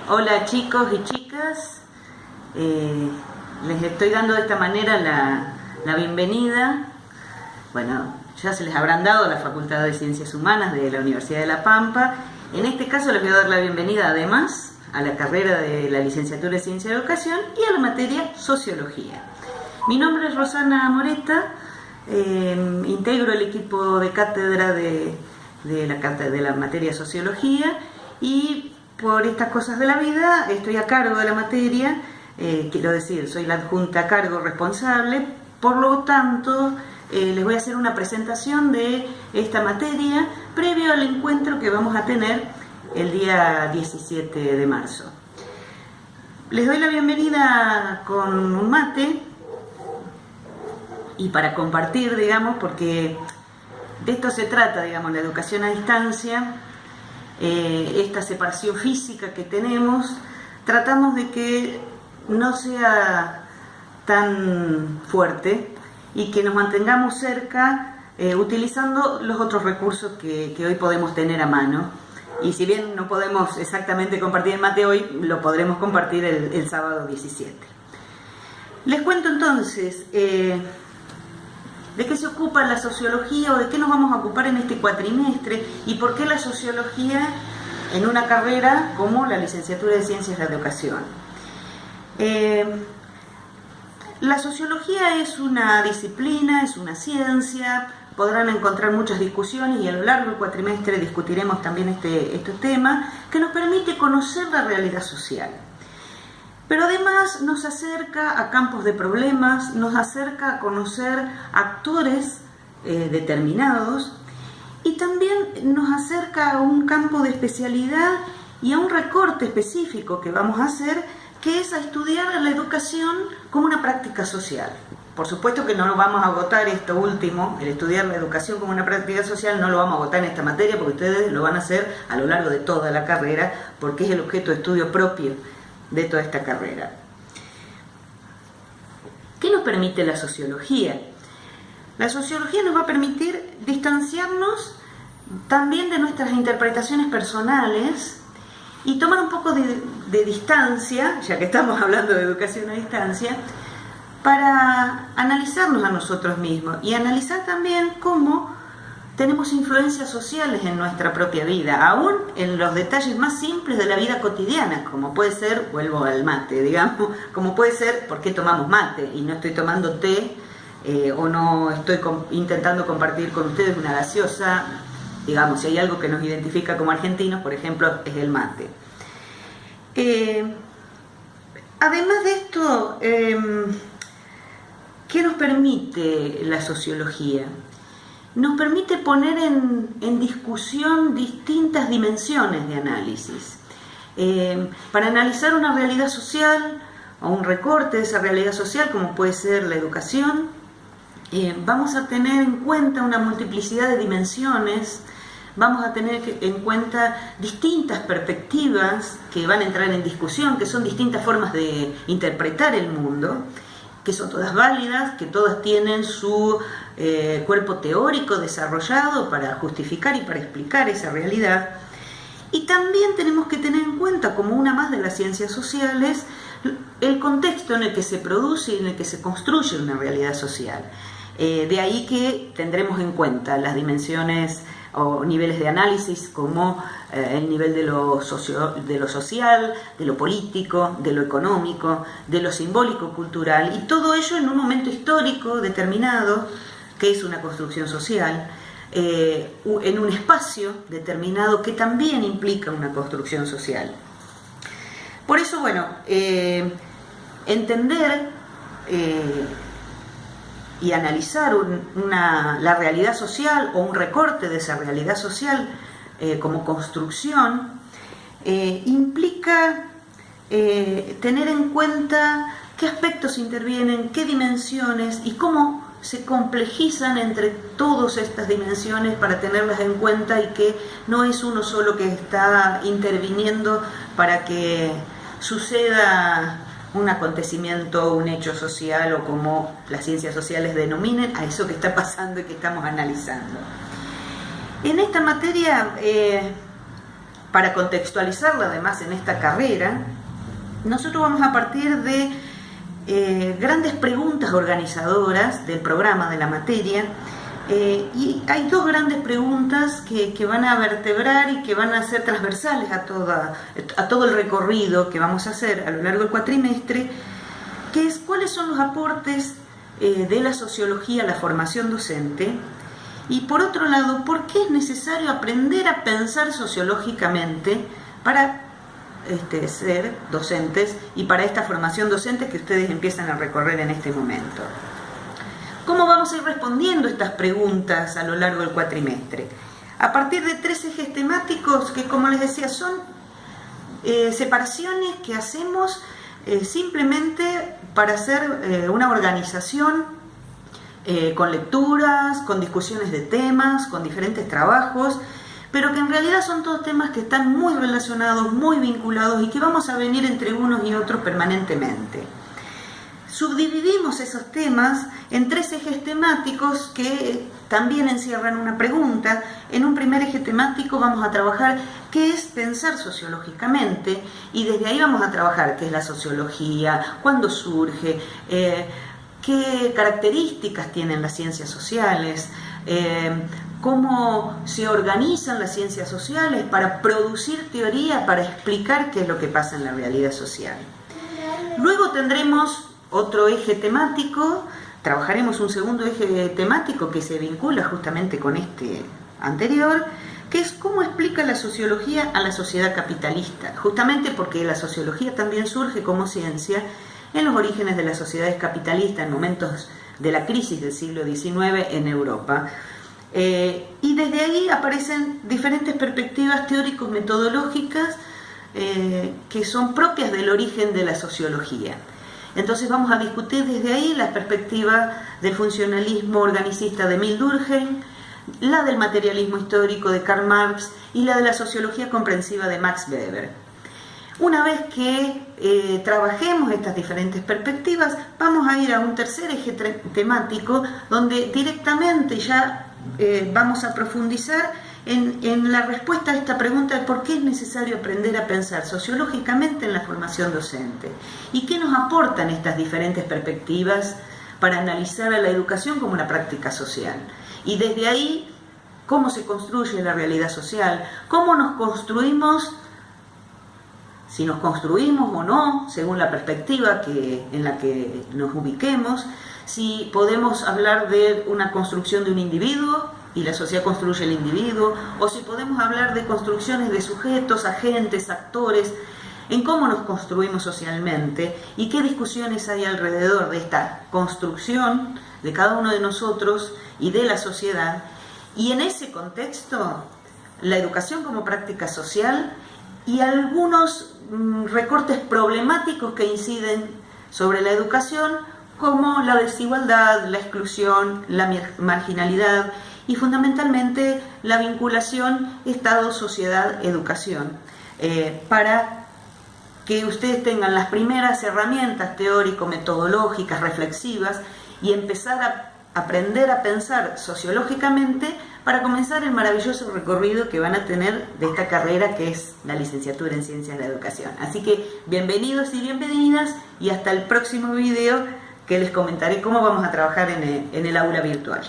Hola chicos y chicas, les estoy dando de esta manera la bienvenida. Bueno, ya se les habrán dado a la Facultad de Ciencias Humanas de la Universidad de La Pampa. En este caso les voy a dar la bienvenida además a la carrera de la licenciatura de Ciencia de Educación y a la materia Sociología. Mi nombre es Rosana Moreta, integro el equipo de cátedra de la materia Sociología y por estas cosas de la vida estoy a cargo de la materia, quiero decir, soy la adjunta a cargo responsable, por lo tanto les voy a hacer una presentación de esta materia previo al encuentro que vamos a tener el día 17 de marzo. Les doy la bienvenida con un mate y para compartir, digamos, porque de esto se trata, digamos, la educación a distancia. Esta separación física que tenemos, tratamos de que no sea tan fuerte y que nos mantengamos cerca utilizando los otros recursos que hoy podemos tener a mano. Y si bien no podemos exactamente compartir el mate hoy, lo podremos compartir el sábado 17. Les cuento entonces de qué se ocupa la sociología o de qué nos vamos a ocupar en este cuatrimestre y por qué la sociología en una carrera como la licenciatura de Ciencias de la Educación. La sociología es una disciplina, es una ciencia, podrán encontrar muchas discusiones y a lo largo del cuatrimestre discutiremos también este tema que nos permite conocer la realidad social. Pero además nos acerca a campos de problemas, nos acerca a conocer actores determinados y también nos acerca a un campo de especialidad y a un recorte específico que vamos a hacer, que es a estudiar la educación como una práctica social. Por supuesto que no lo vamos a agotar esto último, el estudiar la educación como una práctica social, no lo vamos a agotar en esta materia porque ustedes lo van a hacer a lo largo de toda la carrera porque es el objeto de estudio propio de toda esta carrera. ¿Qué nos permite la sociología? La sociología nos va a permitir distanciarnos también de nuestras interpretaciones personales y tomar un poco de distancia, ya que estamos hablando de educación a distancia, para analizarnos a nosotros mismos y analizar también cómo tenemos influencias sociales en nuestra propia vida, aún en los detalles más simples de la vida cotidiana, como puede ser, vuelvo al mate, digamos, como puede ser por qué tomamos mate y no estoy tomando té o no estoy intentando compartir con ustedes una gaseosa, digamos, si hay algo que nos identifica como argentinos, por ejemplo, es el mate. Además de esto, ¿qué nos permite la sociología? Nos permite poner en discusión distintas dimensiones de análisis. Para analizar una realidad social o un recorte de esa realidad social, como puede ser la educación, vamos a tener en cuenta una multiplicidad de dimensiones, vamos a tener en cuenta distintas perspectivas que van a entrar en discusión, que son distintas formas de interpretar el mundo, que son todas válidas, que todas tienen su cuerpo teórico desarrollado para justificar y para explicar esa realidad. Y también tenemos que tener en cuenta, como una más de las ciencias sociales, el contexto en el que se produce y en el que se construye una realidad social. De ahí que tendremos en cuenta las dimensiones o niveles de análisis como el nivel de lo social, de lo político, de lo económico, de lo simbólico, cultural, y todo ello en un momento histórico determinado, que es una construcción social, en un espacio determinado que también implica una construcción social. Por eso, bueno, entender y analizar la realidad social o un recorte de esa realidad social como construcción implica tener en cuenta qué aspectos intervienen, qué dimensiones y cómo se complejizan entre todas estas dimensiones para tenerlas en cuenta y que no es uno solo que está interviniendo para que suceda un acontecimiento, un hecho social o como las ciencias sociales denominen a eso que está pasando y que estamos analizando. En esta materia para contextualizarla además en esta carrera, nosotros vamos a partir de grandes preguntas organizadoras del programa, de la materia, y hay dos grandes preguntas que van a vertebrar y que van a ser transversales a todo el recorrido que vamos a hacer a lo largo del cuatrimestre, que es cuáles son los aportes de la sociología a la formación docente, y por otro lado, por qué es necesario aprender a pensar sociológicamente para ser docentes y para esta formación docente que ustedes empiezan a recorrer en este momento. ¿Cómo vamos a ir respondiendo estas preguntas a lo largo del cuatrimestre? A partir de 3 ejes temáticos que, como les decía, son separaciones que hacemos simplemente para hacer una organización con lecturas, con discusiones de temas, con diferentes trabajos, pero que en realidad son todos temas que están muy relacionados, muy vinculados y que vamos a venir entre unos y otros permanentemente. Subdividimos esos temas en 3 ejes temáticos que también encierran una pregunta. En un primer eje temático vamos a trabajar qué es pensar sociológicamente, y desde ahí vamos a trabajar qué es la sociología, cuándo surge, qué características tienen las ciencias sociales, cómo se organizan las ciencias sociales para producir teoría, para explicar qué es lo que pasa en la realidad social. Luego tendremos otro eje temático, trabajaremos un segundo eje temático que se vincula justamente con este anterior, que es cómo explica la sociología a la sociedad capitalista, justamente porque la sociología también surge como ciencia en los orígenes de las sociedades capitalistas, en momentos de la crisis del siglo XIX en Europa. Y desde ahí aparecen diferentes perspectivas teórico-metodológicas que son propias del origen de la sociología. Entonces vamos a discutir desde ahí la perspectiva del funcionalismo organicista de Emil Durkheim, la del materialismo histórico de Karl Marx y la de la sociología comprensiva de Max Weber. Una vez que trabajemos estas diferentes perspectivas, vamos a ir a un tercer eje temático donde directamente ya vamos a profundizar en la respuesta a esta pregunta de por qué es necesario aprender a pensar sociológicamente en la formación docente y qué nos aportan estas diferentes perspectivas para analizar a la educación como una práctica social. Y desde ahí, cómo se construye la realidad social, cómo nos construimos, si nos construimos o no, según la perspectiva en la que nos ubiquemos, si podemos hablar de una construcción de un individuo y la sociedad construye el individuo, o si podemos hablar de construcciones de sujetos, agentes, actores, en cómo nos construimos socialmente y qué discusiones hay alrededor de esta construcción de cada uno de nosotros y de la sociedad. Y en ese contexto, la educación como práctica social y algunos recortes problemáticos que inciden sobre la educación, como la desigualdad, la exclusión, la marginalidad y fundamentalmente la vinculación Estado, sociedad, educación, para que ustedes tengan las primeras herramientas teórico-metodológicas, reflexivas, y empezar a aprender a pensar sociológicamente para comenzar el maravilloso recorrido que van a tener de esta carrera que es la licenciatura en Ciencias de la Educación. Así que bienvenidos y bienvenidas, y hasta el próximo video que les comentaré cómo vamos a trabajar en el aula virtual.